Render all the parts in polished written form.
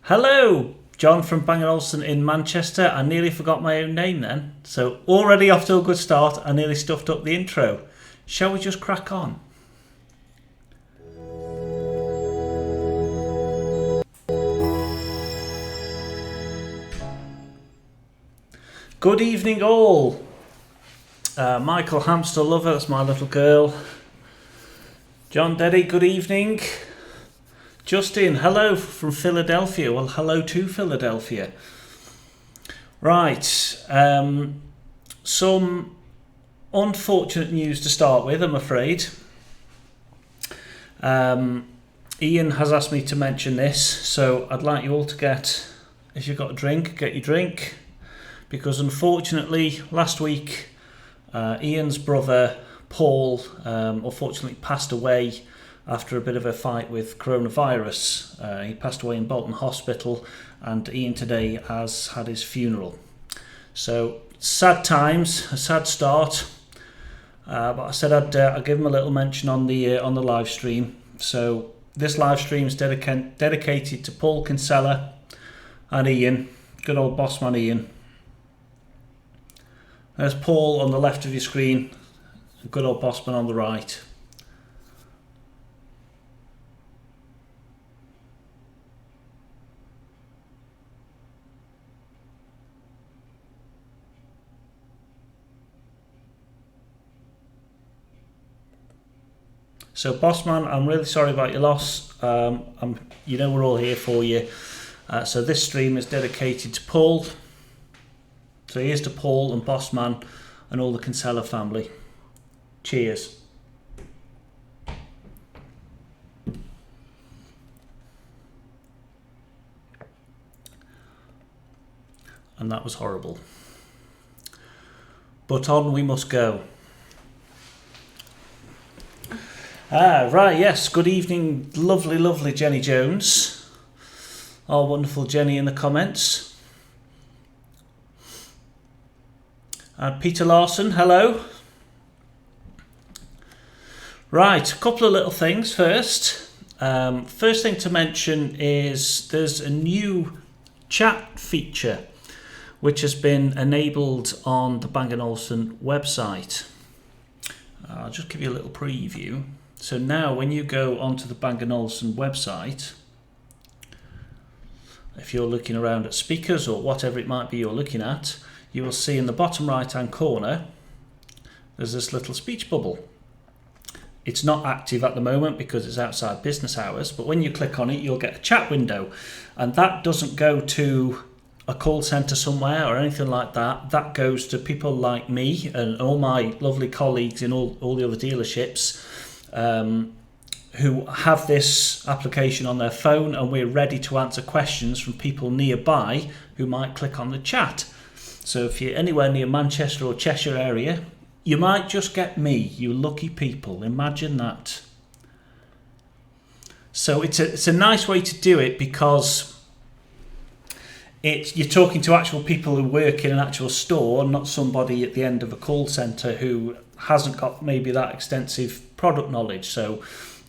Hello, John from Bang& Olufsen in Manchester. I nearly forgot my own name then. So already off to a good start. I nearly stuffed up the intro. Shall we just crack on? Good evening all. Michael Hamster Lover, that's my little girl. John Deddy, good evening. Justin, hello from Philadelphia. Well, hello to Philadelphia. Right, some unfortunate news to start with, I'm afraid. Ian has asked me to mention this, so I'd like you all to get, if you've got a drink, get your drink. Because unfortunately, last week, Ian's brother, Paul, unfortunately passed away after a bit of a fight with coronavirus. He passed away in Bolton Hospital, and Ian today has had his funeral. So sad times, a sad start. But I said I'd give him a little mention on the live stream. So this live stream is dedicated to Paul Kinsella and Ian, good old bossman Ian. There's Paul on the left of your screen, good old bossman on the right. So, Bossman, I'm really sorry about your loss. You know we're all here for you. So this stream is dedicated to Paul. So here's to Paul and Bossman and all the Kinsella family. Cheers. And that was horrible. But on we must go. Right, yes, good evening, lovely Jenny Jones. Our wonderful Jenny in the comments. And Peter Larson, hello. Right, a couple of little things first. First thing to mention is there's a new chat feature which has been enabled on the Bang & Olufsen website. I'll just give you a little preview. So now when you go onto the Bang & Olufsen website, if you're looking around at speakers or whatever it might be you're looking at, you will see in the bottom right hand corner there's this little speech bubble. It's not active at the moment because it's outside business hours, but when you click on it you'll get a chat window, and that doesn't go to a call centre somewhere or anything like that. That goes to people like me and all my lovely colleagues in all the other dealerships who have this application on their phone, and we're ready to answer questions from people nearby who might click on the chat. So if you're anywhere near Manchester or Cheshire area, you might just get me, you lucky people. Imagine that. So it's a nice way to do it because you're talking to actual people who work in an actual store, not somebody at the end of a call centre who hasn't got maybe that extensive product knowledge. So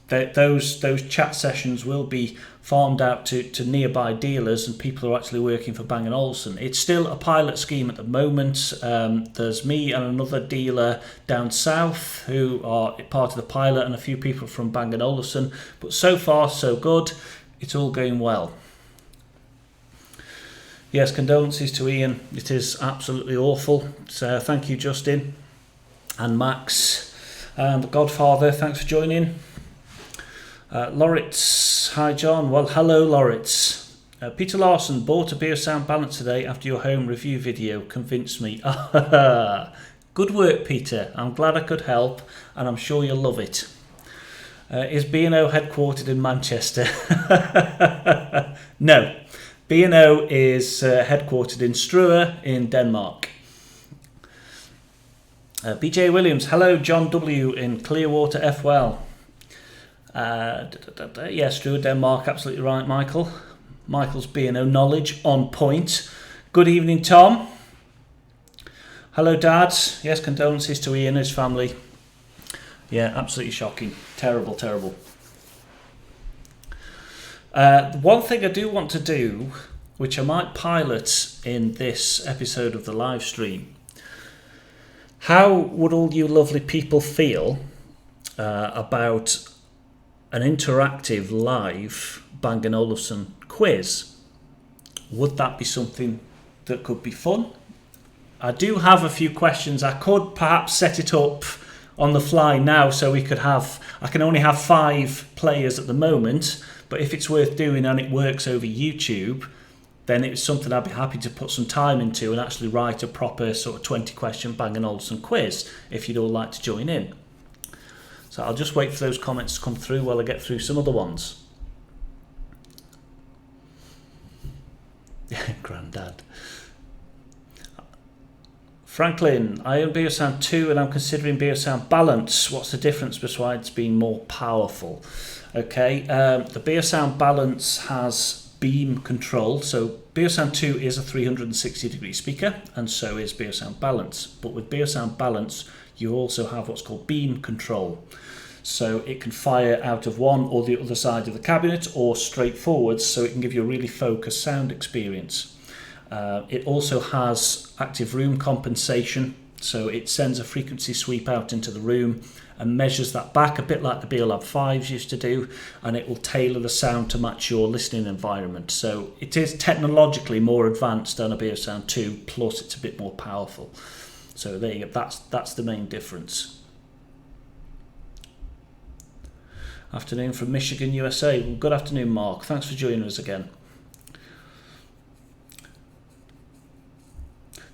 those chat sessions will be farmed out to nearby dealers and people who are actually working for Bang & Olufsen. It's still a pilot scheme at the moment. There's me and another dealer down south who are part of the pilot, and a few people from Bang & Olufsen. But so far so good. It's all going well. Yes, condolences to Ian. It is absolutely awful. So thank you, Justin and Max and the Godfather. Thanks for joining. Loritz, hi John. Well, hello Loritz. Peter Larson, bought a beer sound balance today after your home review video. Convinced me. Good work, Peter. I'm glad I could help, and I'm sure you'll love it. Is B&O headquartered in Manchester? No. B&O is headquartered in Struer in Denmark. BJ Williams, hello John W in Clearwater FWell. Yeah, Struer, Denmark, absolutely right, Michael. Michael's B&O knowledge on point. Good evening, Tom. Hello, Dad. Yes, condolences to Ian and his family. Yeah, absolutely shocking. Terrible. One thing I do want to do, which I might pilot in this episode of the live stream, how would all you lovely people feel about an interactive live Bang & Olufsen quiz? Would that be something that could be fun? I do have a few questions. I could perhaps set it up on the fly now so we could have, I can only have 5 players at the moment, but if it's worth doing and it works over YouTube, then it's something I'd be happy to put some time into and actually write a proper sort of 20 question Bang & Olufsen quiz if you'd all like to join in. So I'll just wait for those comments to come through while I get through some other ones. Grandad. Franklin, I own B&O Sound 2 and I'm considering B&O Sound Balance. What's the difference besides being more powerful? Okay, the B&O Sound Balance has beam control. So B&O Sound 2 is a 360 degree speaker, and so is B&O Sound Balance. But with B&O Sound Balance, you also have what's called beam control. So it can fire out of one or the other side of the cabinet or straight forwards, so it can give you a really focused sound experience. It also has active room compensation, so it sends a frequency sweep out into the room and measures that back, a bit like the B&O Lab 5s used to do, and it will tailor the sound to match your listening environment. So it is technologically more advanced than a B&O Sound 2, plus it's a bit more powerful. So there you go, that's the main difference. Afternoon from Michigan, USA. Well, good afternoon, Mark. Thanks for joining us again.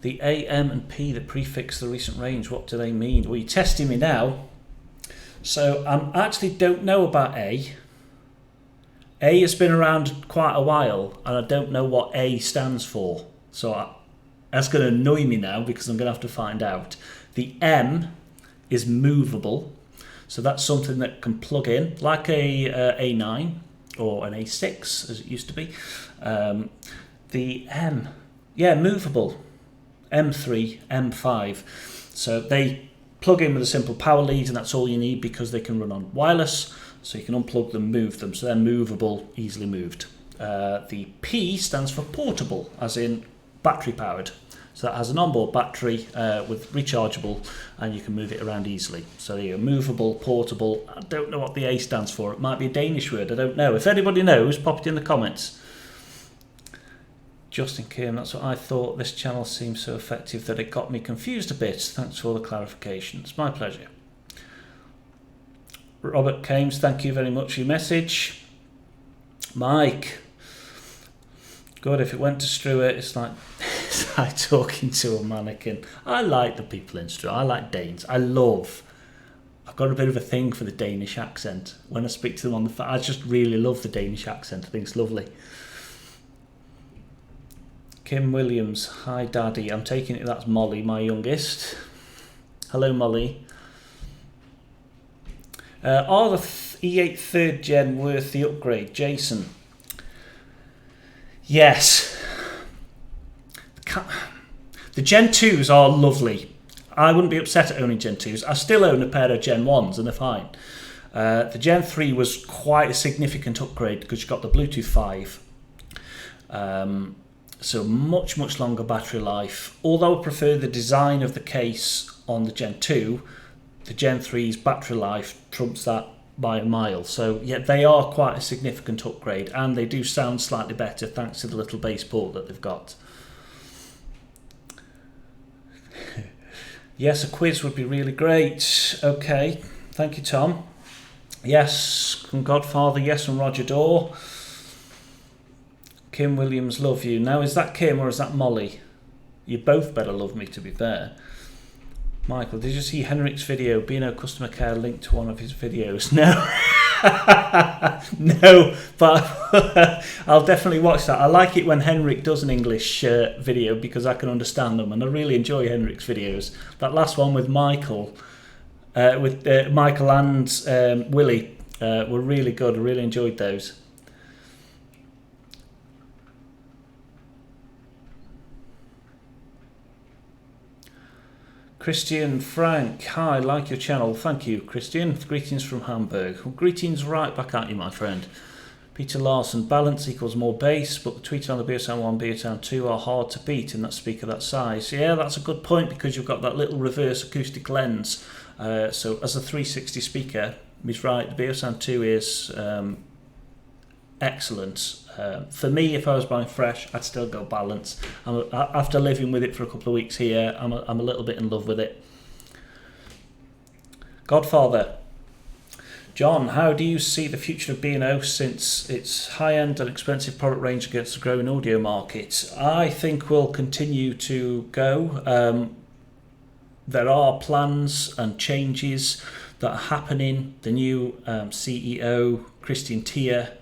The A, M and P that prefix the recent range, what do they mean? Well, you're testing me now. So I actually don't know about A. A has been around quite a while and I don't know what A stands for. So that's going to annoy me now because I'm going to have to find out. The M is movable. So that's something that can plug in like a A9 or an A6 as it used to be. The M, yeah, movable. M3, M5. So they plug in with a simple power lead and that's all you need because they can run on wireless. So you can unplug them, move them. So they're movable, easily moved. The P stands for portable, as in battery powered. So that has an onboard battery with rechargeable and you can move it around easily. So you're movable, portable. I don't know what the A stands for. It might be a Danish word. I don't know. If anybody knows, pop it in the comments. Justin Kim, that's what I thought. This channel seems so effective that it got me confused a bit. Thanks for all the clarifications. My pleasure. Robert Kames, thank you very much for your message. Mike, God, if it went to Struer, it's like talking to a mannequin. I like the people in Struer. I like Danes. I've got a bit of a thing for the Danish accent. When I speak to them on the phone, I just really love the Danish accent. I think it's lovely. Kim Williams, hi Daddy. I'm taking it that's Molly, my youngest. Hello Molly. Are the E8 3rd Gen worth the upgrade? Jason. Yes. The Gen 2s are lovely. I wouldn't be upset at owning Gen 2s. I still own a pair of Gen 1s and they're fine. The Gen 3 was quite a significant upgrade because you got the Bluetooth 5. So much longer battery life. Although I prefer the design of the case on the Gen 2, the Gen 3's battery life trumps that by a mile. So yeah, they are quite a significant upgrade and they do sound slightly better thanks to the little bass port that they've got. Yes, a quiz would be really great. Okay, thank you Tom. Yes, from Godfather, yes from Roger Dorr. Kim Williams, love you. Now, is that Kim or is that Molly? You both better love me, to be fair. Michael, did you see Henrik's video? B&O Customer Care linked to one of his videos. No. No, but I'll definitely watch that. I like it when Henrik does an English video because I can understand them, and I really enjoy Henrik's videos. That last one with Michael, Michael and Willie were really good. I really enjoyed those. Christian Frank, hi, like your channel. Thank you, Christian. Greetings from Hamburg. Well, greetings right back at you, my friend. Peter Larson, balance equals more bass, but the tweeter on the B&O Sound 1, B&O Sound 2 are hard to beat in that speaker that size. Yeah, that's a good point, because you've got that little reverse acoustic lens. So as a 360 speaker, he's right, the B&O Sound 2 is excellent. For me, if I was buying fresh, I'd still go balance. After living with it for a couple of weeks here, I'm a little bit in love with it. Godfather. John, how do you see the future of B&O since its high-end and expensive product range against the growing audio market? I think we'll continue to go. There are plans and changes that are happening. The new CEO, Christian Tier,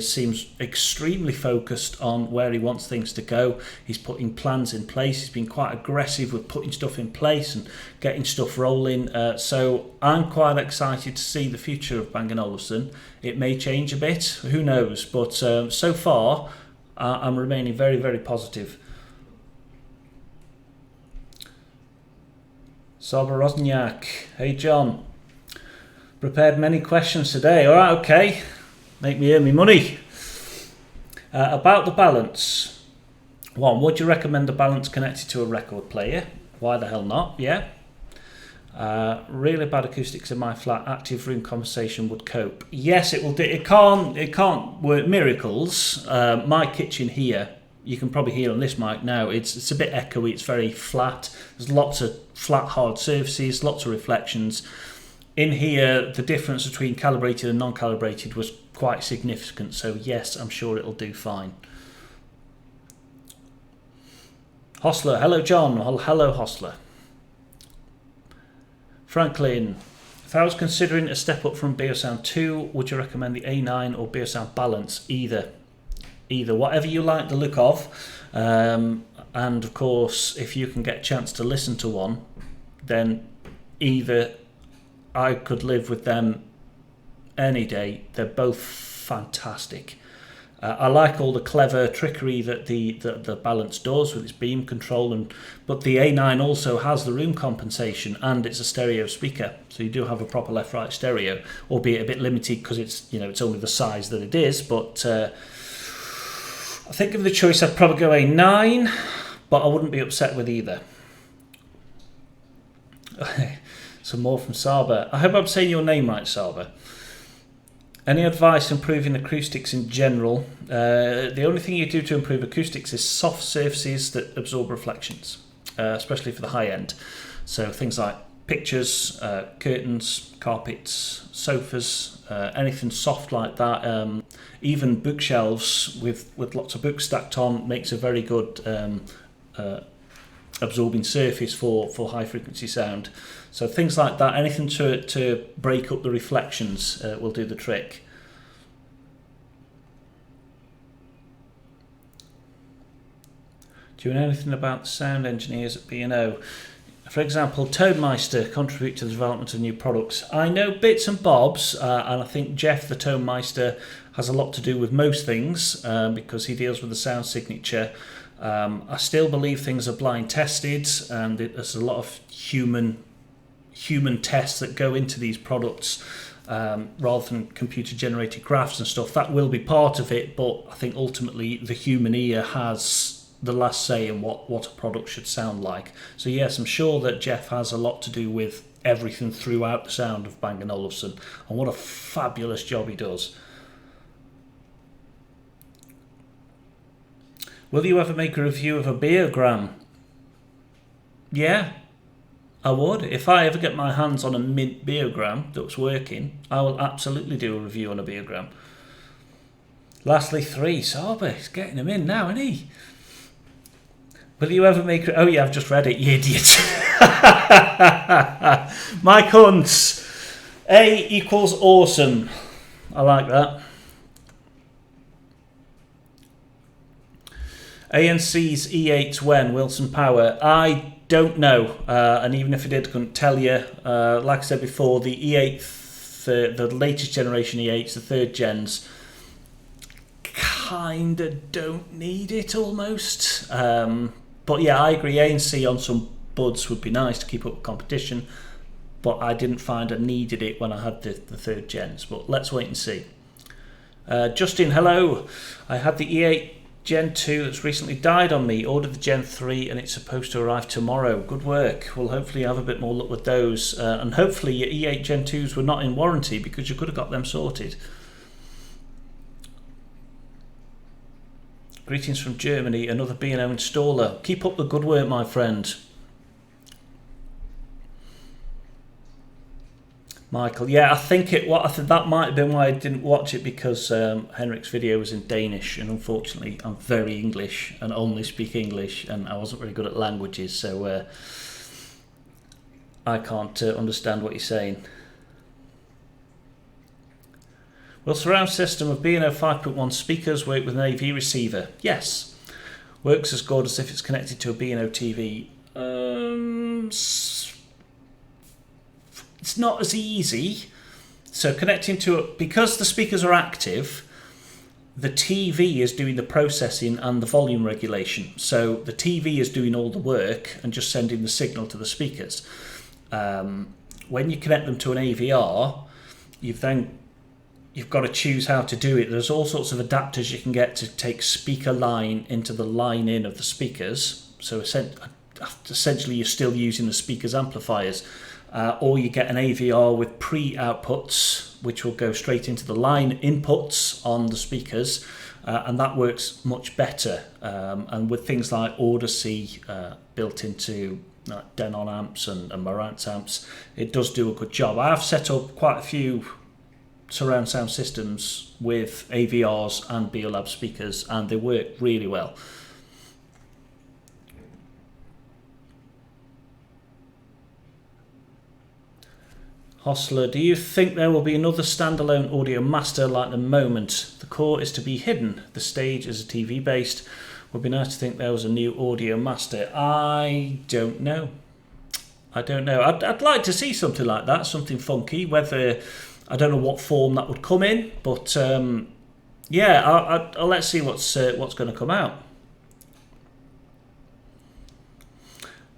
seems extremely focused on where he wants things to go. He's putting plans in place. He's been quite aggressive with putting stuff in place and getting stuff rolling. So I'm quite excited to see the future of Bang & Olufsen. It may change a bit, who knows? But so far, I'm remaining very, very positive. Saba Rosniak, hey John. Prepared many questions today. All right, okay. Make me earn me money. About the balance. 1, would you recommend the balance connected to a record player? Why the hell not? Yeah. Really bad acoustics in my flat. Active room conversation would cope. Yes, it will do. It can't work miracles. My kitchen here, you can probably hear on this mic now, it's a bit echoey. It's very flat. There's lots of flat, hard surfaces, lots of reflections. In here, the difference between calibrated and non-calibrated was quite significant, so yes, I'm sure it'll do fine. Hostler, hello John, hello Hostler. Franklin, if I was considering a step up from B&O Sound 2, would you recommend the A9 or B&O Sound Balance? Either, whatever you like the look of, and of course, if you can get a chance to listen to one, then either. I could live with them any day. They're both fantastic. I like all the clever trickery that the Balance does with its beam control, but the A9 also has the room compensation, and it's a stereo speaker, so you do have a proper left-right stereo, albeit a bit limited because it's only the size that it is. But I think of the choice, I'd probably go A9, but I wouldn't be upset with either. Some more from Saba. I hope I'm saying your name right, Saba. Any advice improving acoustics in general? The only thing you do to improve acoustics is soft surfaces that absorb reflections, especially for the high end. So things like pictures, curtains, carpets, sofas, anything soft like that. Even bookshelves with lots of books stacked on makes a very good absorbing surface for high frequency sound. So things like that, anything to break up the reflections will do the trick. Do you know anything about the sound engineers at B&O? For example, Tonmeister contribute to the development of new products. I know bits and bobs, and I think Jeff the Tonmeister has a lot to do with most things because he deals with the sound signature. I still believe things are blind tested, and there's a lot of human tests that go into these products rather than computer generated graphs and stuff. That will be part of it, but I think ultimately the human ear has the last say in what a product should sound like. So yes, I'm sure that Jeff has a lot to do with everything throughout the sound of Bang & Olufsen, and what a fabulous job he does. Will you ever make a review of a beergram? Yeah, I would. If I ever get my hands on a mint beergram that's working, I will absolutely do a review on a beergram. Lastly, 3. Saba, he's getting them in now, isn't he? Will you ever make... Oh yeah, I've just read it, you idiot. Mike Hunt. A equals awesome. I like that. ANC's E8 when? Wilson Power? I don't know. And even if I did, I couldn't tell you. Like I said before, the E8, the latest generation E8s, the third gens, kind of don't need it almost. But yeah, I agree. ANC on some buds would be nice to keep up with competition, but I didn't find I needed it when I had the third gens. But let's wait and see. Justin, hello. I had the E8 Gen 2 that's recently died on me. Ordered the Gen 3 and it's supposed to arrive tomorrow. Good work. We'll hopefully have a bit more luck with those. And hopefully your E8 Gen 2s were not in warranty because you could have got them sorted. Greetings from Germany, another B&O installer. Keep up the good work, my friend. Michael, yeah, I think that might have been why I didn't watch it, because Henrik's video was in Danish, and unfortunately I'm very English and only speak English, and I wasn't very good at languages, so I can't understand what you're saying. Will surround system of B&O 5.1 speakers work with an AV receiver? Yes. Works as good as if it's connected to a B&O TV. It's not as easy. So connecting to it, because the speakers are active, the TV is doing the processing and the volume regulation. So the TV is doing all the work and just sending the signal to the speakers. When you connect them to an AVR, you've got to choose how to do it. There's all sorts of adapters you can get to take speaker line into the line in of the speakers. So essentially you're still using the speakers amplifiers. Or you get an AVR with pre-outputs, which will go straight into the line inputs on the speakers, and that works much better. And with things like Odyssey built into Denon amps and Marantz amps, it does do a good job. I have set up quite a few surround sound systems with AVRs and BeoLab speakers, and they work really well. Hostler, do you think there will be another standalone audio master like the Moment? The core is to be hidden. The stage is TV based. Would be nice to think there was a new audio master. I don't know. I'd like to see something like that, something funky. Whether I don't know what form that would come in, but yeah, I'll let's see what's going to come out.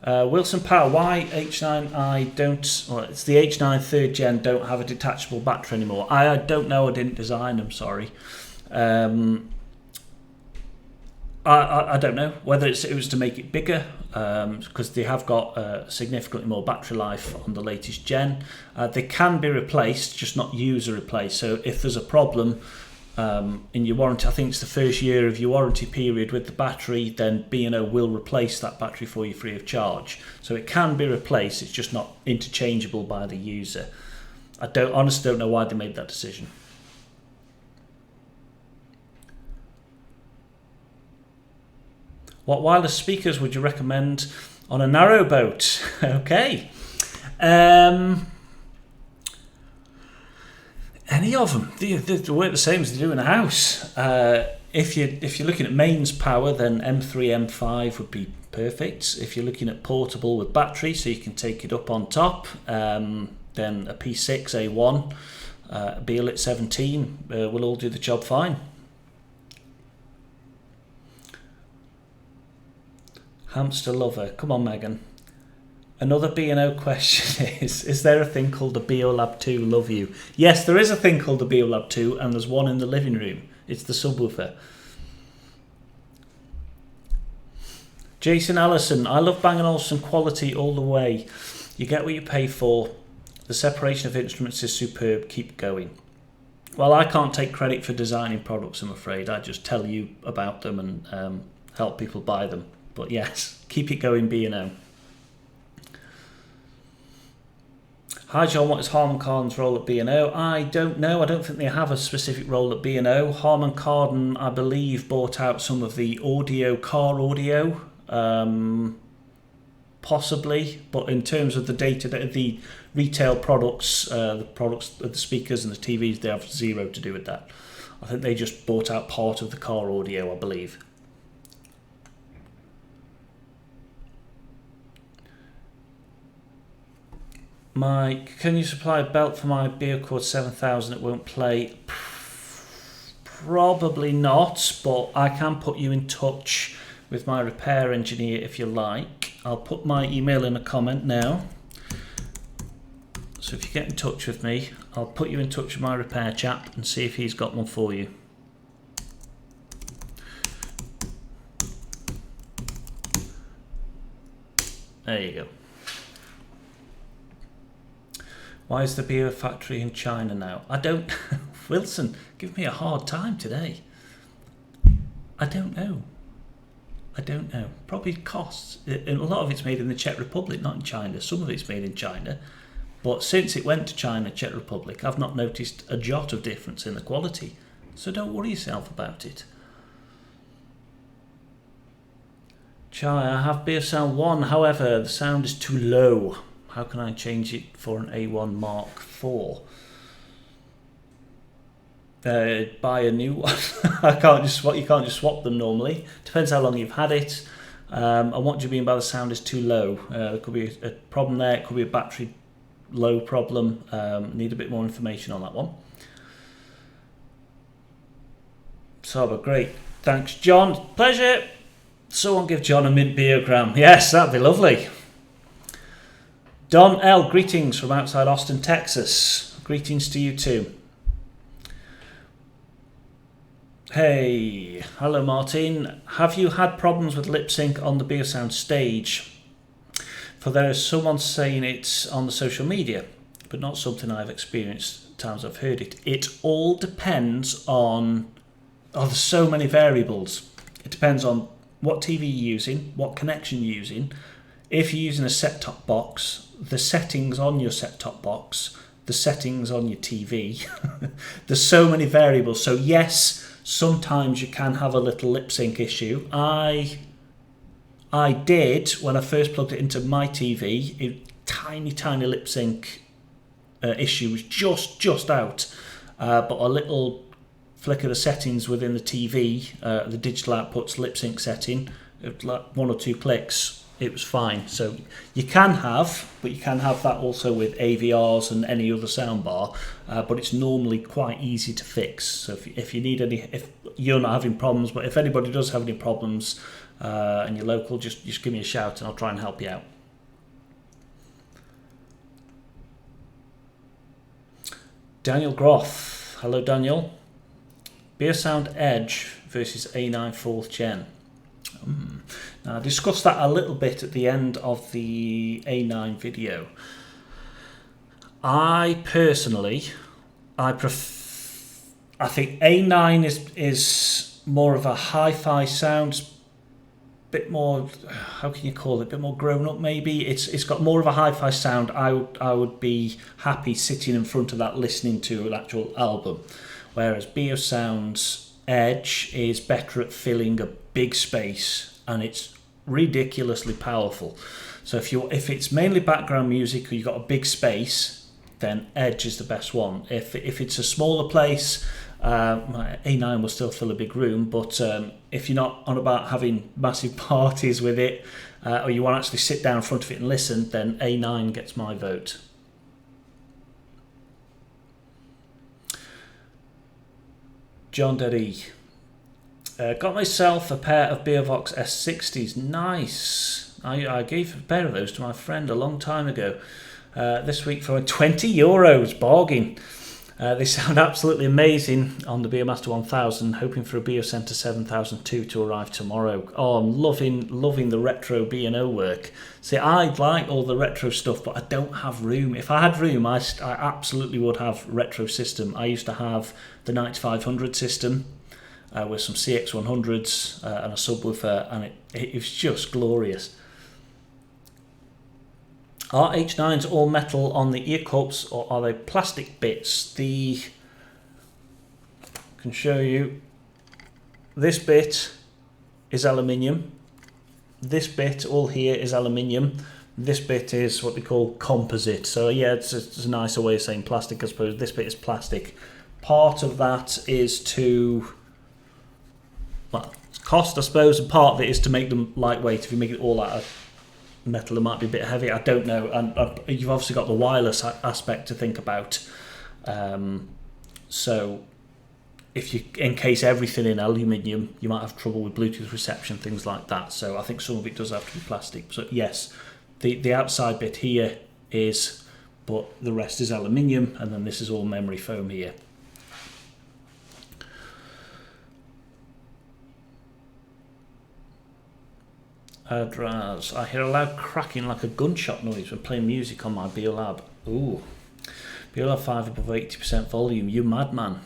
Wilson Power, why H9i don't, well, it's the H9 3rd gen don't have a detachable battery anymore. I don't know, I didn't design them, sorry. I don't know whether it was to make it bigger, because they have got significantly more battery life on the latest gen. They can be replaced, just not user replaced. So if there's a problem in your warranty, I think it's the first year of your warranty period with the battery, then B&O will replace that battery for you free of charge. So it can be replaced, it's just not interchangeable by the user. I honestly don't know why they made that decision. What wireless speakers would you recommend on a narrowboat? Okay. Any of them. They work the same as they do in a house. If you're looking at mains power, then M3, M5 would be perfect. If you're looking at portable with battery, so you can take it up on top, then a P6, A1, Beolit 17 will all do the job fine. Hamster lover. Come on, Megan. Another B&O question is there a thing called a BeoLab 2 Love You? Yes, there is a thing called a BeoLab 2, and there's one in the living room. It's the subwoofer. Jason Allison, I love Bang & Olufsen quality all the way. You get what you pay for. The separation of instruments is superb. Keep going. Well, I can't take credit for designing products, I'm afraid. I just tell you about them and help people buy them. But yes, keep it going, B&O. Hi John, what is Harman Kardon's role at B&O? I don't know. I don't think they have a specific role at B&O. Harman Kardon, I believe, bought out some of the car audio, possibly. But in terms of the retail products, the speakers and the TVs, they have zero to do with that. I think they just bought out part of the car audio, I believe. Mike, can you supply a belt for my Beocord 7000? It won't play. Probably not, but I can put you in touch with my repair engineer if you like. I'll put my email in a comment now. So if you get in touch with me, I'll put you in touch with my repair chap and see if he's got one for you. There you go. Why is the beer factory in China now? I don't... Wilson, give me a hard time today. I don't know. Probably costs. And a lot of it's made in the Czech Republic, not in China. Some of it's made in China. But since it went to China, Czech Republic, I've not noticed a jot of difference in the quality. So don't worry yourself about it. Chai, I have beer sound 1, however, the sound is too low. How can I change it for an A1 Mark IV? Buy a new one. You can't just swap them normally. Depends how long you've had it. And what do you mean by the sound is too low? There could be a problem there. It could be a battery low problem. Need a bit more information on that one. Saba, great. Thanks, John. Pleasure. Someone give John a mint beergram. Yes, that'd be lovely. Don L, greetings from outside Austin, Texas. Greetings to you too. Hey, hello Martin. Have you had problems with lip sync on the Beer Sound stage? For there is someone saying it's on the social media, but not something I've experienced times I've heard it. It all depends on... Oh, there's so many variables. It depends on what TV you're using, what connection you're using. If you're using a set-top box, the settings on your set-top box, the settings on your TV. There's so many variables. So yes, sometimes you can have a little lip sync issue. I did when I first plugged it into my TV. A tiny lip sync issue was just out, but a little flick of the settings within the TV, the digital outputs lip sync setting, like 1 or 2 clicks, it was fine. So you can have that also with AVRs and any other soundbar, but it's normally quite easy to fix. So if you need any, if you're not having problems, but if anybody does have any problems and you're local, just give me a shout and I'll try and help you out. Daniel Groff, hello Daniel. Beer Sound Edge versus A9 4th Gen. Now I discussed that a little bit at the end of the A9 video. I personally, I think A9 is more of a hi-fi sound, bit more, how can you call it, a bit more grown up maybe. It's got more of a hi-fi sound. I would be happy sitting in front of that listening to an actual album, whereas Beer Sound's Edge is better at filling a big space and it's ridiculously powerful. So if it's mainly background music or you've got a big space, then Edge is the best one. If it's a smaller place, A9 will still fill a big room, but if you're not on about having massive parties with it, or you want to actually sit down in front of it and listen, then A9 gets my vote. John Derry. Got myself a pair of Beervox S60s. Nice. I gave a pair of those to my friend a long time ago. This week for €20. Bargain. They sound absolutely amazing on the Beermaster 1000. Hoping for a Beer Centre 7002 to arrive tomorrow. Oh, I'm loving the retro B&O work. See, I like all the retro stuff, but I don't have room. If I had room, I absolutely would have retro system. I used to have the 9500 system. With some CX100s and a subwoofer, and it was just glorious. Are H9s all metal on the ear cups or are they plastic bits? I can show you. This bit is aluminium. This bit all here is aluminium. This bit is what they call composite. So yeah, it's a nicer way of saying plastic, I suppose. This bit is plastic. Part of that is to... well, it's cost, I suppose, and part of it is to make them lightweight. If you make it all out of metal, it might be a bit heavy. I don't know. And you've obviously got the wireless aspect to think about. So if you encase everything in aluminium, you might have trouble with Bluetooth reception, things like that. So I think some of it does have to be plastic. So yes, the outside bit here is, but the rest is aluminium, and then this is all memory foam here. Draz, I hear a loud cracking like a gunshot noise when playing music on my BeoLab. Ooh. BeoLab 5 above 80% volume. You madman.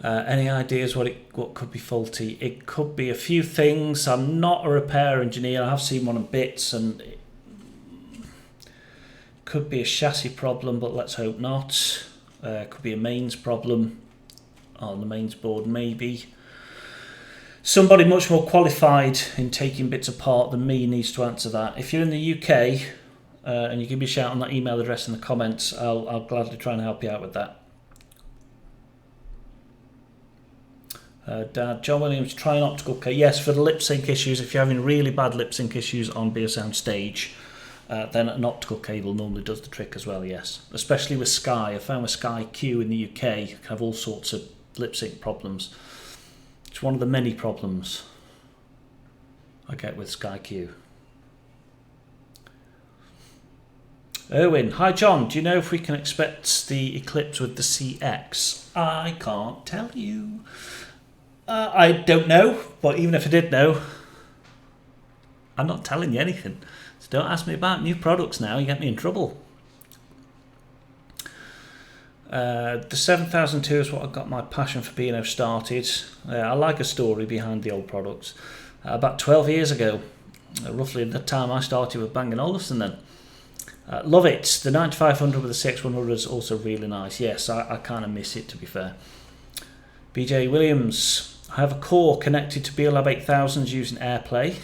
Any ideas what could be faulty? It could be a few things. I'm not a repair engineer. I have seen one in bits, and it could be a chassis problem, but let's hope not. Could be a mains problem on the mains board, maybe. Somebody much more qualified in taking bits apart than me needs to answer that. If you're in the UK and you give me a shout on that email address in the comments, I'll gladly try and help you out with that. Dad, John Williams, try an optical cable. Yes, for the lip sync issues, if you're having really bad lip sync issues on Beosound Stage, then an optical cable normally does the trick as well, yes. Especially with Sky. I found with Sky Q in the UK, you can have all sorts of lip sync problems. It's one of the many problems I get with Sky Q. Erwin, hi John, do you know if we can expect the Eclipse with the CX? I can't tell you. I don't know, but even if I did know, I'm not telling you anything. So don't ask me about new products now, you get me in trouble. The 7002 is what I got my passion for B&O started. I like a story behind the old products. About 12 years ago, roughly the time I started with Bang & Olufsen then. Love it. The 9500 with the CX100 is also really nice. Yes, I kind of miss it, to be fair. BJ Williams, I have a core connected to BeoLab 8000s using AirPlay.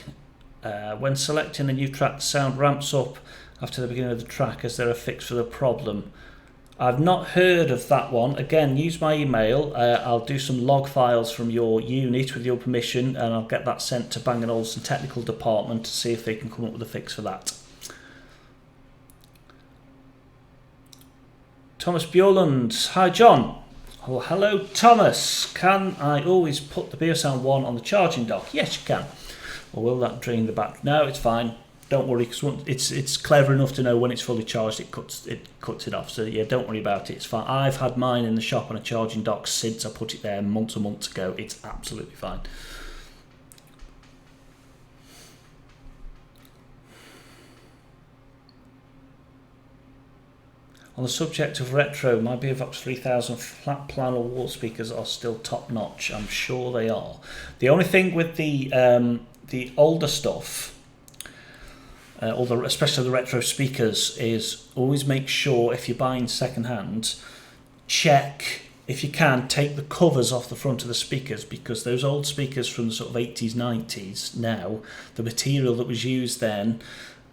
When selecting a new track, the sound ramps up after the beginning of the track. Is there a fix for the problem? I've not heard of that one. Again, use my email. I'll do some log files from your unit with your permission, and I'll get that sent to Bang & Olufsen technical department to see if they can come up with a fix for that. Thomas Bjorlund. Hi, John. Oh, hello, Thomas. Can I always put the Beosound 1 on the charging dock? Yes, you can. Or will that drain the battery? No, it's fine. Don't worry, because it's clever enough to know when it's fully charged, it cuts it off. So yeah, don't worry about it. It's fine. I've had mine in the shop on a charging dock since I put it there months and months ago. It's absolutely fine. On the subject of retro, my Beovox 3000 flat panel wall speakers are still top notch. I'm sure they are. The only thing with the older stuff, especially the retro speakers, is always make sure if you're buying second hand, check, if you can, take the covers off the front of the speakers, because those old speakers from the sort of 80s, 90s now, the material that was used then,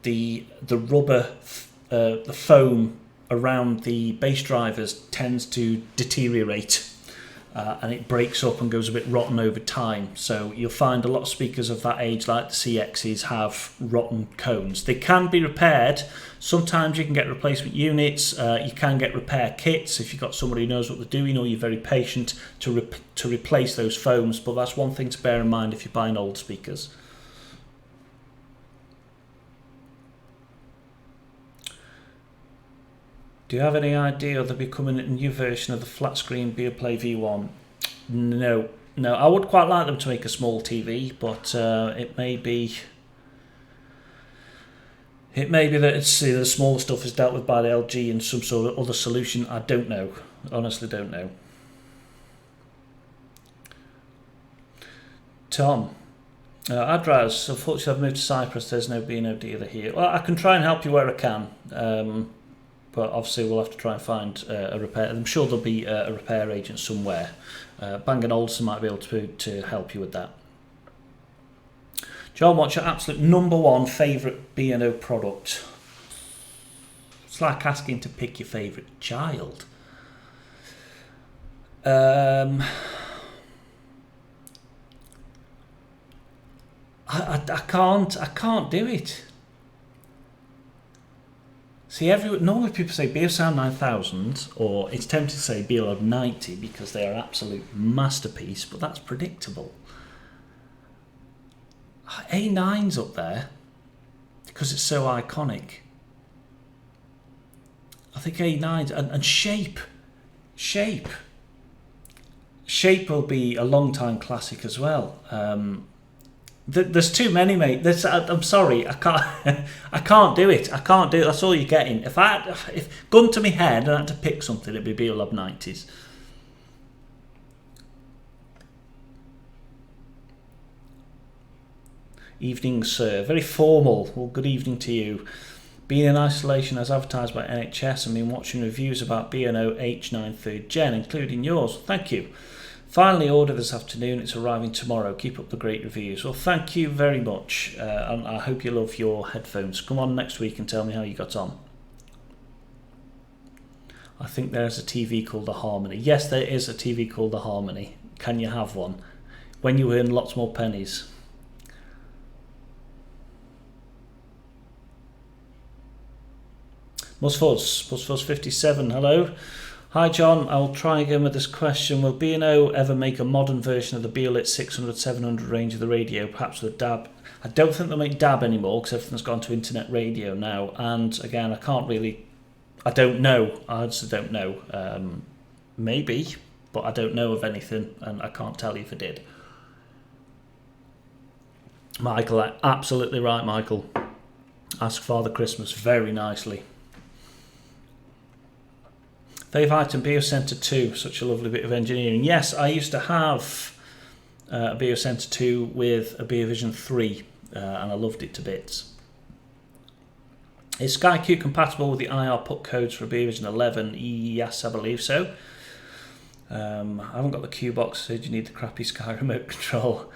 the rubber, the foam around the bass drivers tends to deteriorate. And it breaks up and goes a bit rotten over time. So you'll find a lot of speakers of that age, like the CXs, have rotten cones. They can be repaired. Sometimes you can get replacement units. You can get repair kits if you've got somebody who knows what they're doing, or you're very patient to replace those foams. But that's one thing to bear in mind if you're buying old speakers. Do you have any idea of there becoming a new version of the flat screen Beoplay V1? No. I would quite like them to make a small TV, but it may be that it's the smaller stuff is dealt with by the LG and some sort of other solution. I don't know. Honestly, don't know. Tom. Adraz, unfortunately I've moved to Cyprus. There's no B&O dealer here. Well, I can try and help you where I can. But obviously we'll have to try and find a repair. I'm sure there'll be a repair agent somewhere. Bang & Olufsen might be able to help you with that. John, what's your absolute number one favourite B&O product? It's like asking to pick your favourite child. I can't do it. See, normally people say Beosound 9000, or it's tempting to say BeoLab 90 because they are absolute masterpiece, but that's predictable. A9's up there because it's so iconic. I think A9's and Shape will be a long time classic as well. There's too many, mate. I'm sorry, I can't. I can't do it. I can't do it. That's all you're getting. If gun to me head and I had to pick something, it'd be B&O 90s. Evening, sir. Very formal. Well, good evening to you. Being in isolation as advertised by NHS and been watching reviews about B&O H9 3rd Gen, including yours. Thank you. Finally ordered this afternoon. It's arriving tomorrow. Keep up the great reviews. Well, thank you very much. And I hope you love your headphones. Come on next week and tell me how you got on. I think there's a TV called the Harmony. Yes, there is a TV called the Harmony. Can you have one? When you earn lots more pennies. Musfuzz 57, hello. Hi John, I'll try again with this question. Will B&O ever make a modern version of the Beolit 600, 700 range of the radio, perhaps with DAB? I don't think they'll make DAB anymore because everything's gone to internet radio now. And again, I don't know. I just don't know. Maybe, but I don't know of anything and I can't tell you if I did. Michael, absolutely right, Michael. Ask Father Christmas very nicely. Fave item, B&O Centre 2, such a lovely bit of engineering. Yes, I used to have a B&O Centre 2 with a B&O Vision 3 and I loved it to bits. Is SkyQ compatible with the IR put codes for B&O Vision 11? Yes, I believe so. I haven't got the Q box, so do you need the crappy Sky remote control?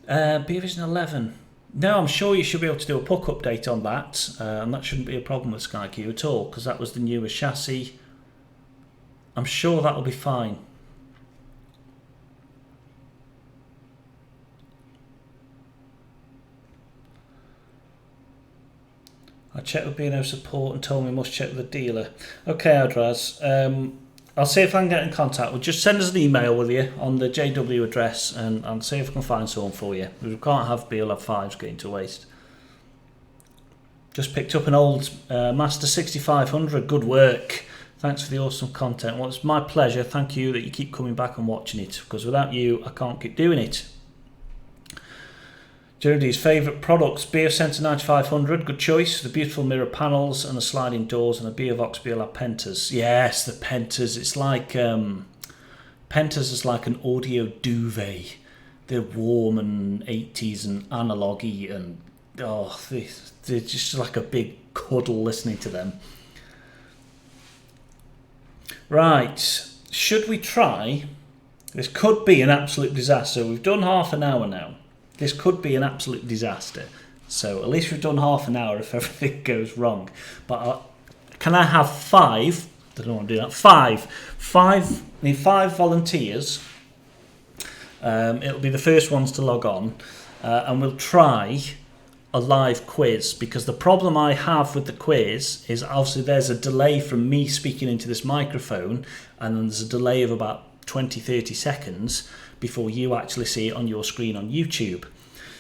B&O Vision 11. No, I'm sure you should be able to do a puck update on that, and that shouldn't be a problem with SkyQ at all, because that was the newer chassis. I'm sure that'll be fine. I checked with B&O support and told me I must check with the dealer. Okay, Adraz. I'll see if I can get in contact. Well, just send us an email, will you, on the JW address and see if I can find someone for you. We can't have B&O 5s going to waste. Just picked up an old Master 6500. Good work. Thanks for the awesome content. Well, it's my pleasure. Thank you that you keep coming back and watching it, because without you, I can't keep doing it. Jeremy's favourite products, B&O Centre 9500, good choice. The beautiful mirror panels and the sliding doors and the B&O BioLab Pentas. Yes, the Pentas. It's like, Pentas is like an audio duvet. They're warm and 80s and analogy and, they're just like a big cuddle listening to them. Right, should we try? This could be an absolute disaster. We've done half an hour now. This could be an absolute disaster. So at least we've done half an hour if everything goes wrong. But can I have 5? I don't want to do that. 5. Need 5 volunteers. It'll be the first ones to log on. And we'll try a live quiz, because the problem I have with the quiz is obviously there's a delay from me speaking into this microphone, and then there's a delay of about 20-30 seconds before you actually see it on your screen on YouTube.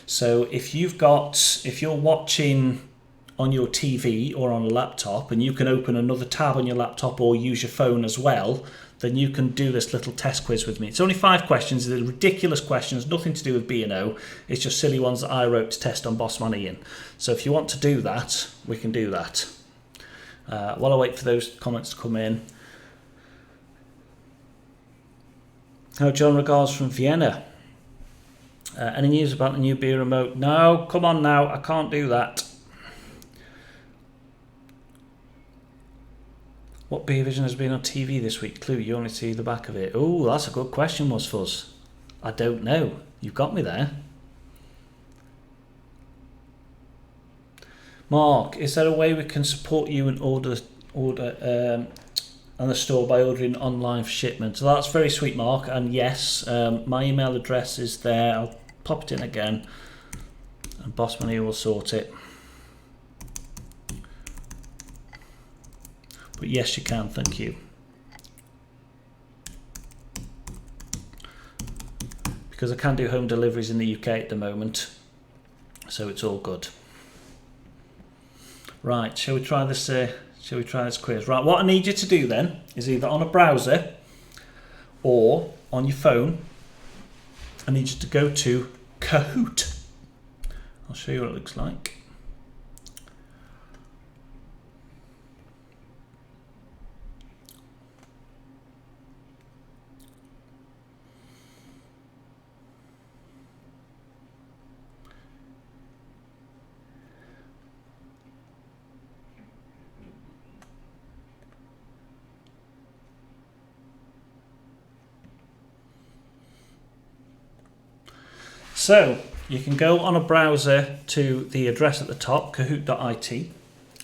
So if you're watching on your TV or on a laptop and you can open another tab on your laptop or use your phone as well, then you can do this little test quiz with me. It's only 5 questions. They're ridiculous questions, nothing to do with B&O. It's just silly ones that I wrote to test on Bossman Ian. So if you want to do that, we can do that. While I wait for those comments to come in. Oh, John, regards from Vienna. Any news about the new B remote? No, come on now, I can't do that. What B Vision has been on TV this week? Clue, you only see the back of it. Oh, that's a good question, Musfuzz. I don't know. You've got me there. Mark, is there a way we can support you and order on the store by ordering online for shipment? So that's very sweet, Mark. And yes, my email address is there. I'll pop it in again, and Boss Money will sort it. But yes, you can. Thank you. Because I can do home deliveries in the UK at the moment, so it's all good. Right, shall we try this? Shall we try this quiz? Right, what I need you to do then is either on a browser or on your phone. I need you to go to Kahoot. I'll show you what it looks like. So you can go on a browser to the address at the top, kahoot.it,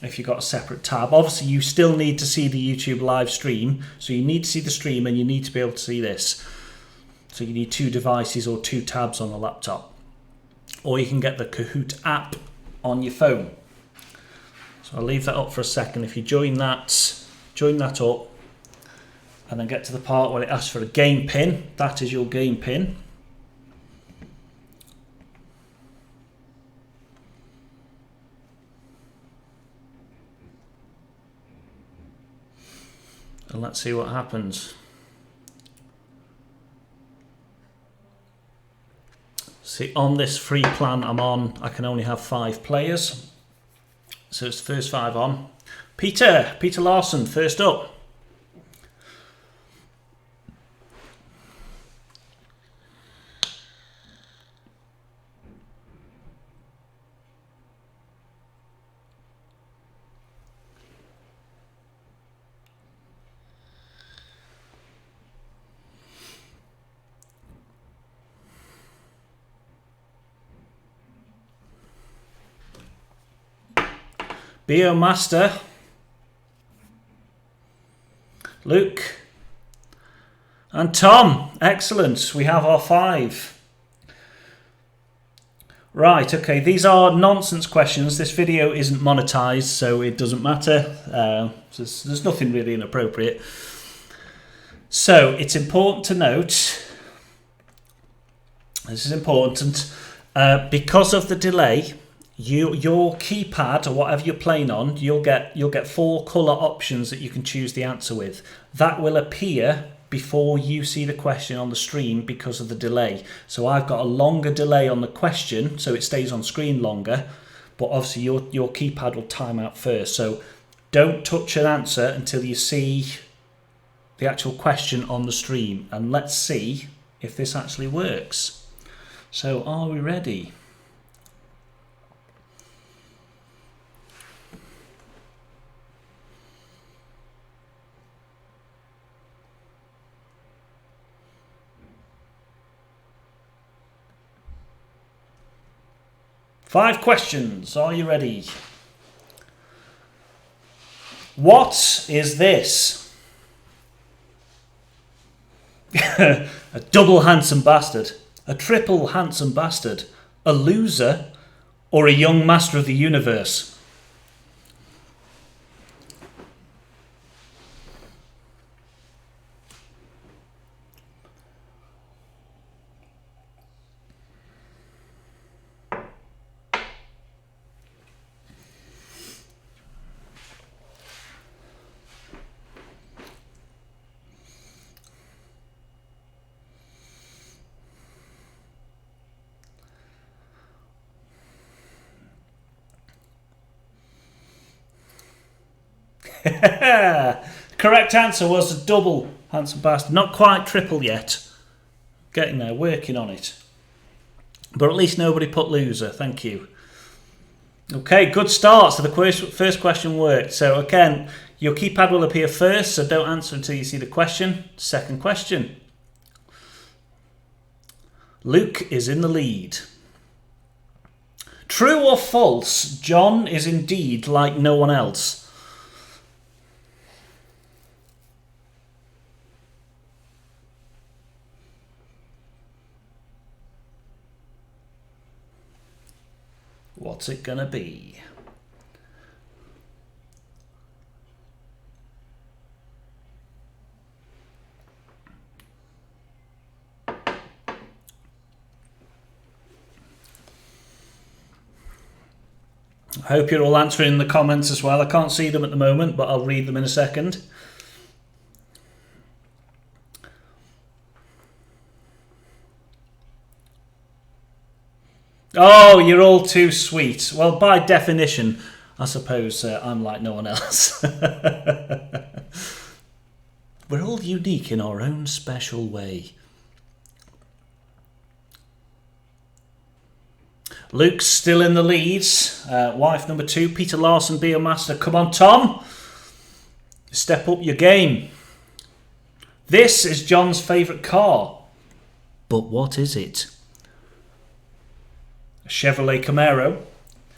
if you've got a separate tab. Obviously, you still need to see the YouTube live stream, so you need to see the stream and you need to be able to see this. So you need 2 devices or 2 tabs on the laptop. Or you can get the Kahoot app on your phone. So I'll leave that up for a second. If you join that up, and then get to the part where it asks for a game pin, that is your game pin. And let's see what happens. See, on this free plan I'm on, I can only have 5 players. So it's the first 5 on. Peter Larson, first up. B&O Master, Luke, and Tom. Excellent. We have our 5. Right, okay, these are nonsense questions. This video isn't monetized, so it doesn't matter. There's nothing really inappropriate. So it's important to note, this is important, because of the delay, your keypad or whatever you're playing on, you'll get 4 colour options that you can choose the answer with. That will appear before you see the question on the stream because of the delay. So I've got a longer delay on the question, so it stays on screen longer, but obviously your keypad will time out first. So don't touch an answer until you see the actual question on the stream, and let's see if this actually works. So are we ready? Five questions. Are you ready? What is this? A double handsome bastard, a triple handsome bastard, a loser, or a young master of the universe? Correct answer was a double handsome bastard. Not quite triple yet. Getting there, working on it. But at least nobody put loser, thank you. Okay, good start. So the first question worked. So again, your keypad will appear first, so don't answer until you see the question. Second question. Luke is in the lead. True or false, John is indeed like no one else? What's it gonna be? I hope you're all answering in the comments as well. I can't see them at the moment, but I'll read them in a second. Oh, you're all too sweet. Well, by definition, I suppose I'm like no one else. We're all unique in our own special way. Luke's still in the leads. Wife number 2, Peter Larson, B&O Manchester. Come on, Tom. Step up your game. This is John's favourite car. But what is it? A Chevrolet Camaro,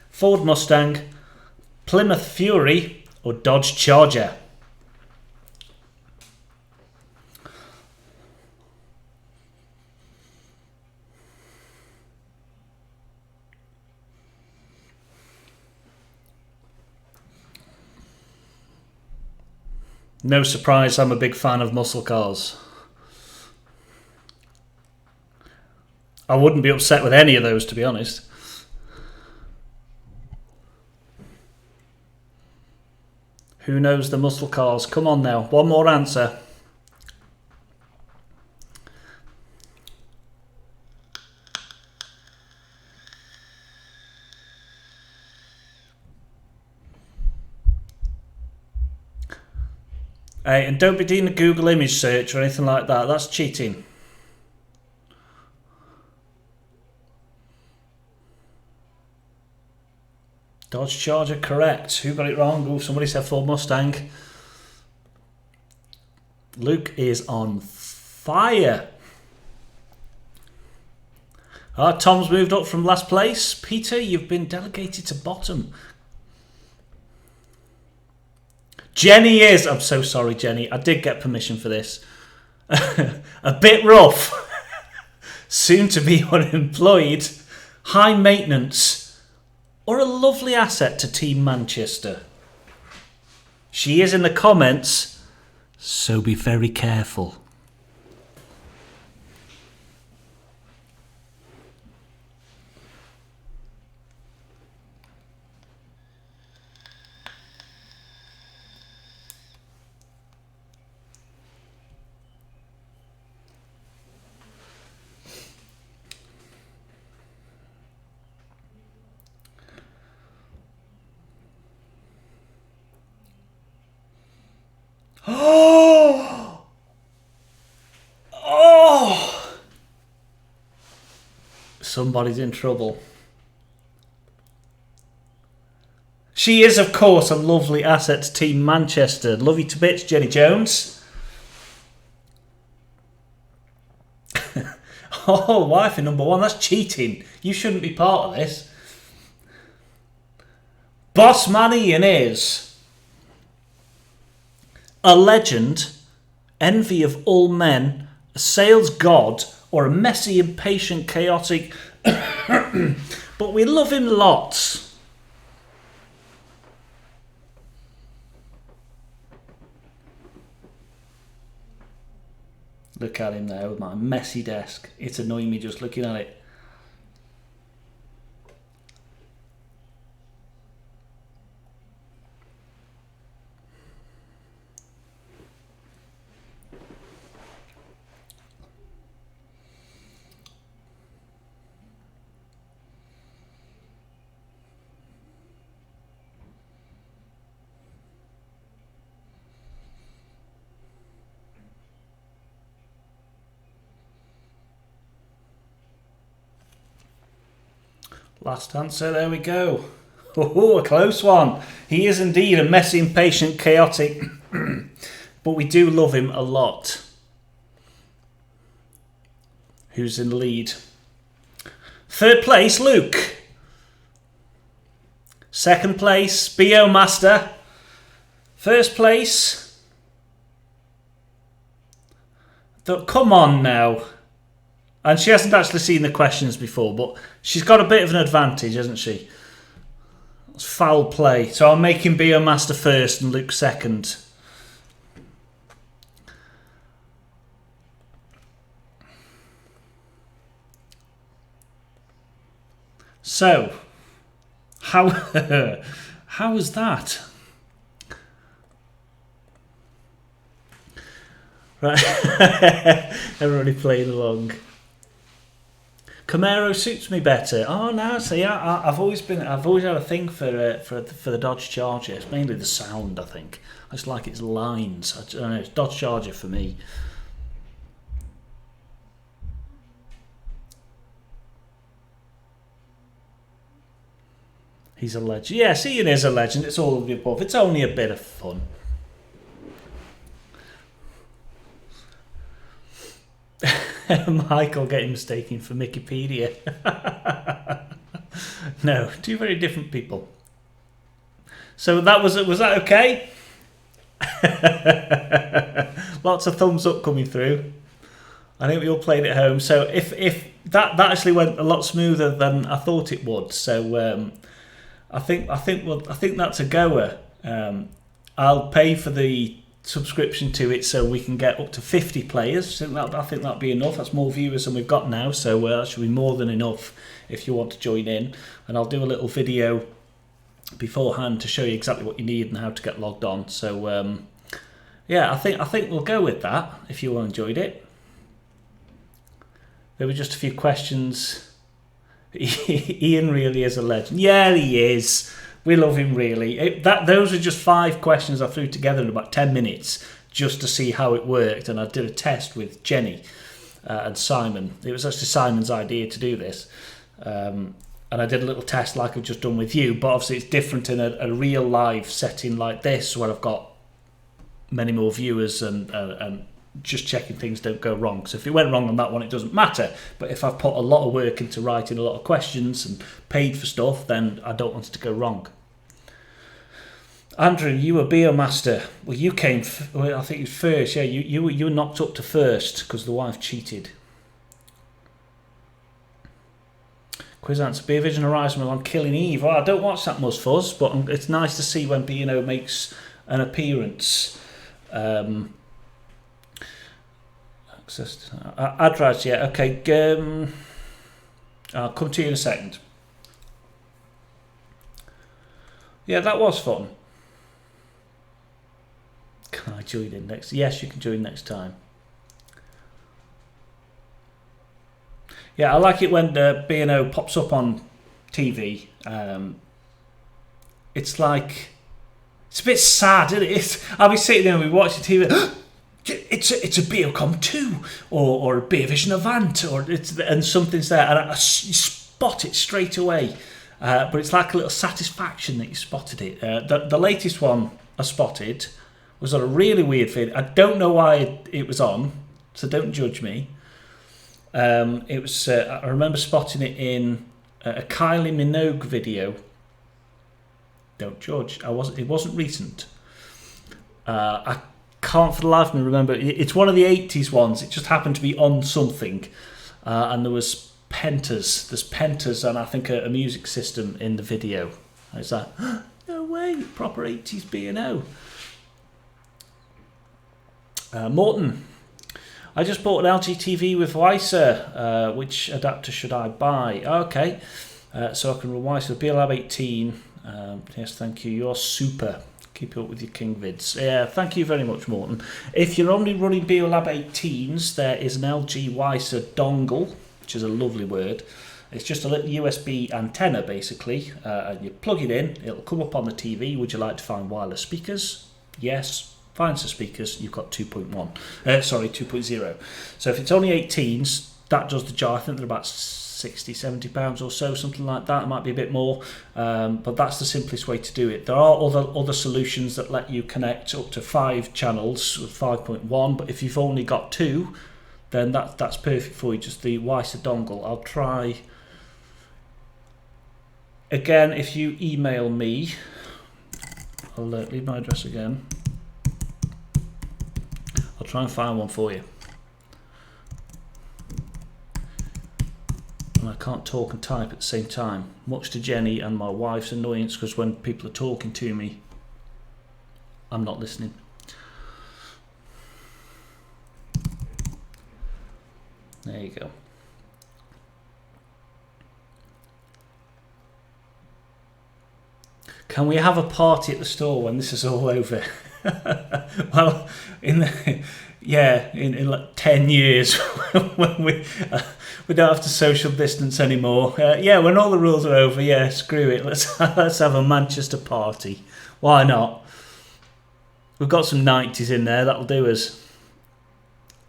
Ford Mustang, Plymouth Fury or Dodge Charger? No surprise, I'm a big fan of muscle cars. I wouldn't be upset with any of those, to be honest. Who knows the muscle cars? Come on now, one more answer. Hey, and don't be doing a Google image search or anything like that. That's cheating. Dodge Charger, correct. Who got it wrong? Oh, somebody said Ford Mustang. Luke is on fire. Tom's moved up from last place. Peter, you've been delegated to bottom. Jenny is. I'm so sorry, Jenny. I did get permission for this. A bit rough. Soon to be unemployed. High maintenance. Or a lovely asset to Team Manchester. She is in the comments, so be very careful. Oh! Somebody's in trouble. She is, of course, a lovely asset to Team Manchester. Love you to bits, Jenny Jones. Oh, wifey number 1, that's cheating. You shouldn't be part of this. Boss man Ian is a legend, envy of all men, a sales god, or a messy, impatient, chaotic... but we love him lots. Look at him there with my messy desk. It's annoying me just looking at it. Last answer, there we go. Oh, a close one. He is indeed a messy, impatient, chaotic, but we do love him a lot. Who's in the lead? Third place, Luke. Second place, B&O Master. First place... Come on now. And she hasn't actually seen the questions before, but she's got a bit of an advantage, hasn't she? It's foul play. So I'm making B&O Master first and Luke second. So, how was that? Right, everybody playing along. Camaro suits me better. Oh no, see, I've always had a thing for the Dodge Charger. It's mainly the sound, I think. I just like its lines. I don't know, it's Dodge Charger for me. He's a legend. Yes, Ian is a legend. It's all of the above. It's only a bit of fun. Michael getting mistaken for Wikipedia. No, two very different people. So was that okay? Lots of thumbs up coming through. I think we all played at home. So if that actually went a lot smoother than I thought it would. So I think that's a goer. I'll pay for the subscription to it so we can get up to 50 players. I think that'd be enough. That's more viewers than we've got now, so that should be more than enough if you want to join in. And I'll do a little video beforehand to show you exactly what you need and how to get logged on. So yeah, I think we'll go with that if you all enjoyed it. There were just a few questions. Ian really is a legend. Yeah, he is. We love him, really. Those are just 5 questions I threw together in about 10 minutes just to see how it worked. And I did a test with Jenny and Simon. It was actually Simon's idea to do this. And I did a little test like I've just done with you. But obviously it's different in a real live setting like this where I've got many more viewers and just checking things don't go wrong. So if it went wrong on that one, it doesn't matter. But if I've put a lot of work into writing a lot of questions and paid for stuff, then I don't want it to go wrong. Andrew, you were B&O Master. Well, you came, I think it was first. Yeah, you were knocked up to first because the wife cheated. Quiz answer. B&O Vision Horizon on Killing Eve. Well, I don't watch that much fuzz, but it's nice to see when B&O makes an appearance. Access to address, yeah, okay. I'll come to you in a second. Yeah, that was fun. Can I join in next? Yes, you can join next time. Yeah, I like it when B&O pops up on TV. It's like, it's a bit sad, isn't it? I'll be sitting there and we watch the TV. It's a B&O 2 or a B&O Vision Avant and something's there and you spot it straight away. But it's like a little satisfaction that you spotted it. The latest one I spotted was on a really weird feed. I don't know why it was on, so don't judge me. It was. I remember spotting it in a Kylie Minogue video. Don't judge. It wasn't recent. I can't for the life of me remember. It's one of the 80s ones. It just happened to be on something, and there was pentas. There's pentas and I think a music system in the video. Is that? No way! Proper 80s B&O. Morton, I just bought an LG TV with Weiser. Which adapter should I buy? Okay, so I can run Weiser BLab 18. Yes, thank you. You're super. Keep up with your King vids. Yeah, thank you very much, Morton. If you're only running BioLab 18s, there is an LG Weiser dongle, which is a lovely word. It's just a little USB antenna, basically, and you plug it in. It'll come up on the TV. Would you like to find wireless speakers? Yes. Find some speakers. You've got 2.0. So if it's only 18s, that does the job. I think they're about £60-70 or so, something like that. It might be a bit more, but that's the simplest way to do it. There are other solutions that let you connect up to 5 channels with 5.1, but if you've only got 2, then that's perfect for you. Just the Weiser dongle. I'll try again. If you email me, I'll leave my address again. I'll try and find one for you. And I can't talk and type at the same time, much to Jenny and my wife's annoyance, because when people are talking to me, I'm not listening. There you go. Can we have a party at the store when this is all over? Well, Yeah, in like 10 years when we don't have to social distance anymore. Yeah, when all the rules are over, yeah, screw it. Let's have a Manchester party. Why not? We've got some 90s in there. That'll do us.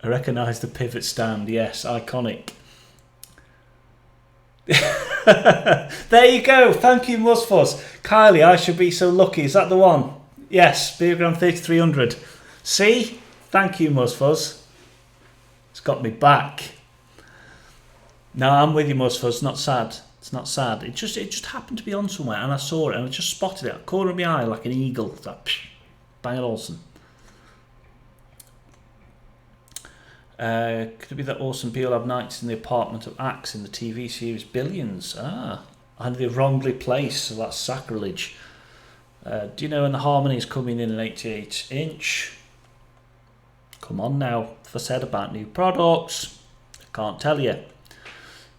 I recognise the pivot stand. Yes, iconic. There you go. Thank you, Musfuzz. Kylie, I should be so lucky. Is that the one? Yes, Beergram 3300. See? Thank you, Musfuzz. It's got me back. No, I'm with you, Musfuzz. It's not sad. It's not sad. It just happened to be on somewhere, and I saw it, and I just spotted it at the corner of my eye like an eagle. It's like, Bang & Olufsen. Could it be that awesome people have nights in the apartment of Axe in the TV series Billions? And they're wrongly placed, so that's sacrilege. Do you know when the Harmony's coming in an 88-inch? Come on now, if I said about new products, I can't tell you.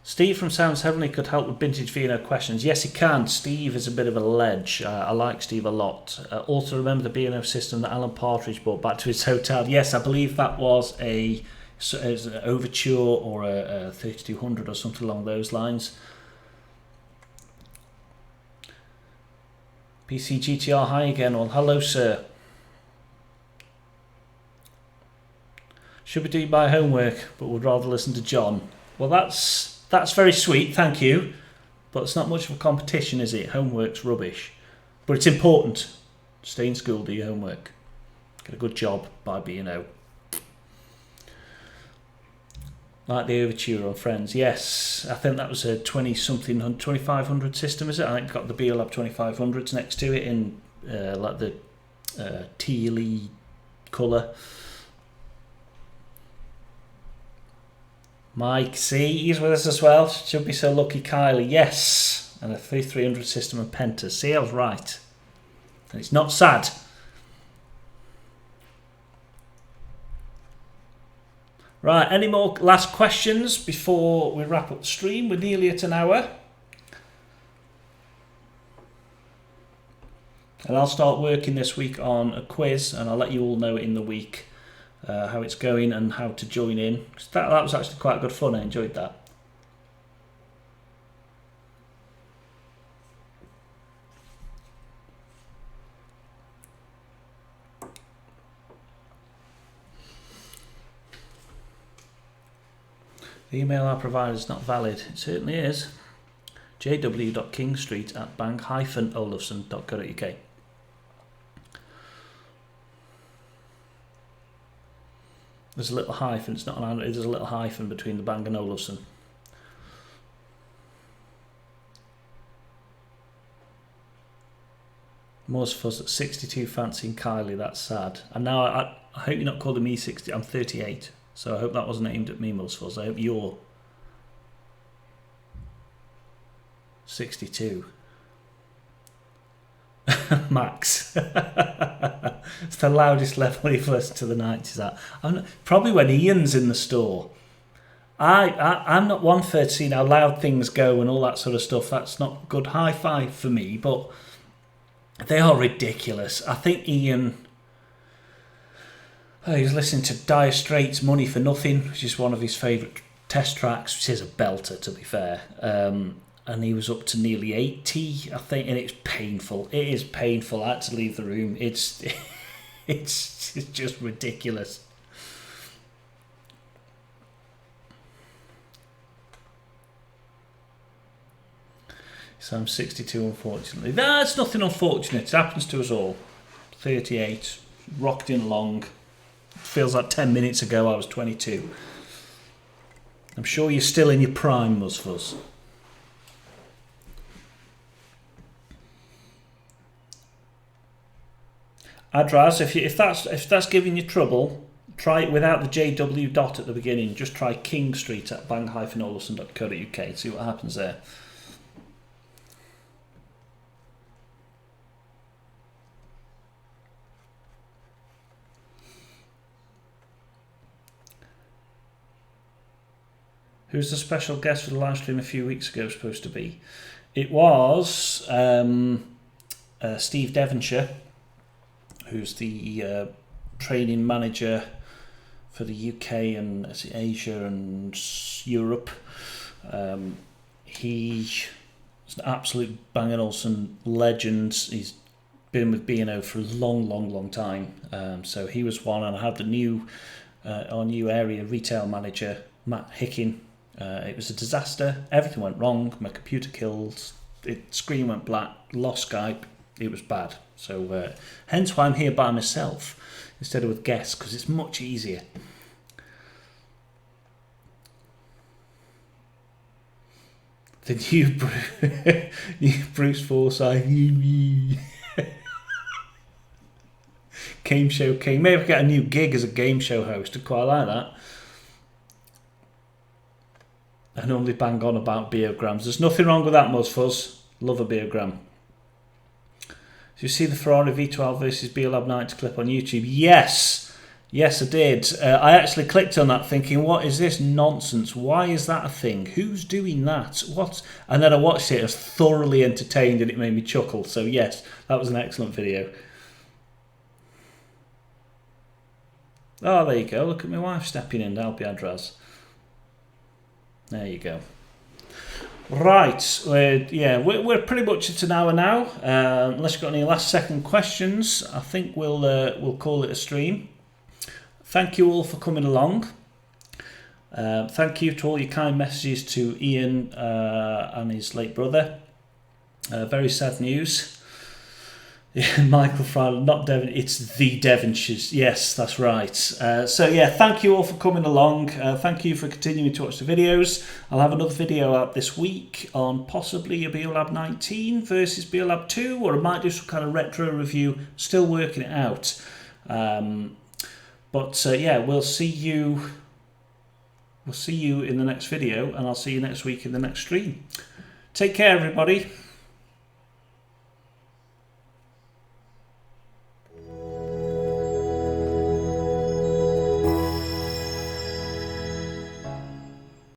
Steve from Sounds Heavenly could help with vintage V&O questions. Yes, he can. Steve is a bit of a ledge. I like Steve a lot. Also, remember the B&O system that Alan Partridge brought back to his hotel? Yes, I believe that was an Overture or a 3200 or something along those lines. PC GTR, hi again. Well, hello, sir. Should be doing my homework, but would rather listen to John. Well, that's very sweet, thank you. But it's not much of a competition, is it? Homework's rubbish. But it's important. Stay in school, do your homework. Get a good job by B&O. Like the Overture on Friends. Yes, I think that was a 20-something, 2500 system, is it? I think it's got the B-Lab 2500s next to it in like the tealy colour. Mike, see, he's with us as well. Should be so lucky, Kylie. Yes, and a 3300 system and Pentas. See, I was right. And it's not sad. Right, any more last questions before we wrap up the stream? We're nearly at an hour. And I'll start working this week on a quiz, and I'll let you all know in the week how it's going and how to join in. That was actually quite good fun. I enjoyed that. The email I provided is not valid. It certainly is. jw.kingstreet@bang-olufsen.co.uk. There's a little hyphen. It's not an. There's a little hyphen between the Bang and Olufsen. Musfuzz at 62 fancying Kylie. That's sad. And now I hope you're not calling me 60. I'm 38. So I hope that wasn't aimed at me, Musfuzz. I hope you're 62. Max. It's the loudest level you've listened to the 90s at. Probably when Ian's in the store. I'm not one for seeing how loud things go and all that sort of stuff. That's not good hi-fi for me, but they are ridiculous. I think Ian... he was listening to Dire Straits' Money for Nothing, which is one of his favourite test tracks, which is a belter, to be fair. And he was up to nearly 80, I think, and it's painful. It is painful. I had to leave the room. It's just ridiculous. So I'm 62, unfortunately. That's nothing unfortunate. It happens to us all. 38, rocked in long. Feels like 10 minutes ago I was 22. I'm sure you're still in your prime, Musfuzz. Adraz, if that's giving you trouble, try it without the JW dot at the beginning. Just try King Street at bang-olufsen.co.uk. See what happens there. Who's the special guest for the live stream a few weeks ago supposed to be? It was Steve Devonshire, who's the training manager for the UK and Asia and Europe. He's an absolute Bang & Olufsen legend. He's been with B&O for a long time. So he was one, and I had our new area retail manager, Matt Hickin. It was a disaster. Everything went wrong. My computer killed. Screen went black. Lost Skype. It was bad. So hence why I'm here by myself instead of with guests, because it's much easier. The new Bruce Forsyth game show king. Maybe get a new gig as a game show host. I quite like that. I normally bang on about beerograms. There's nothing wrong with that, Muzfuzz. Love a beerogram. Did you see the Ferrari V12 versus B&O 90 clip on YouTube? Yes, I did. I actually clicked on that thinking, what is this nonsense? Why is that a thing? Who's doing that? What? And then I watched it. I was thoroughly entertained and it made me chuckle. So yes, that was an excellent video. Oh, there you go. Look at my wife stepping in to help you, Adraz. There you go. Right, we're pretty much at an hour now. Unless you've got any last second questions, I think we'll call it a stream. Thank you all for coming along. Thank you to all your kind messages to Ian and his late brother. Very sad news. Yeah, Michael Fry, not Devon, it's the Devonshires. Yes, that's right. So yeah, thank you all for coming along. Thank you for continuing to watch the videos. I'll have another video out this week on possibly a BioLab 19 versus BioLab 2, or I might do some kind of retro review. Still working it out. But yeah, we'll see you in the next video, and I'll see you next week in the next stream. Take care, everybody.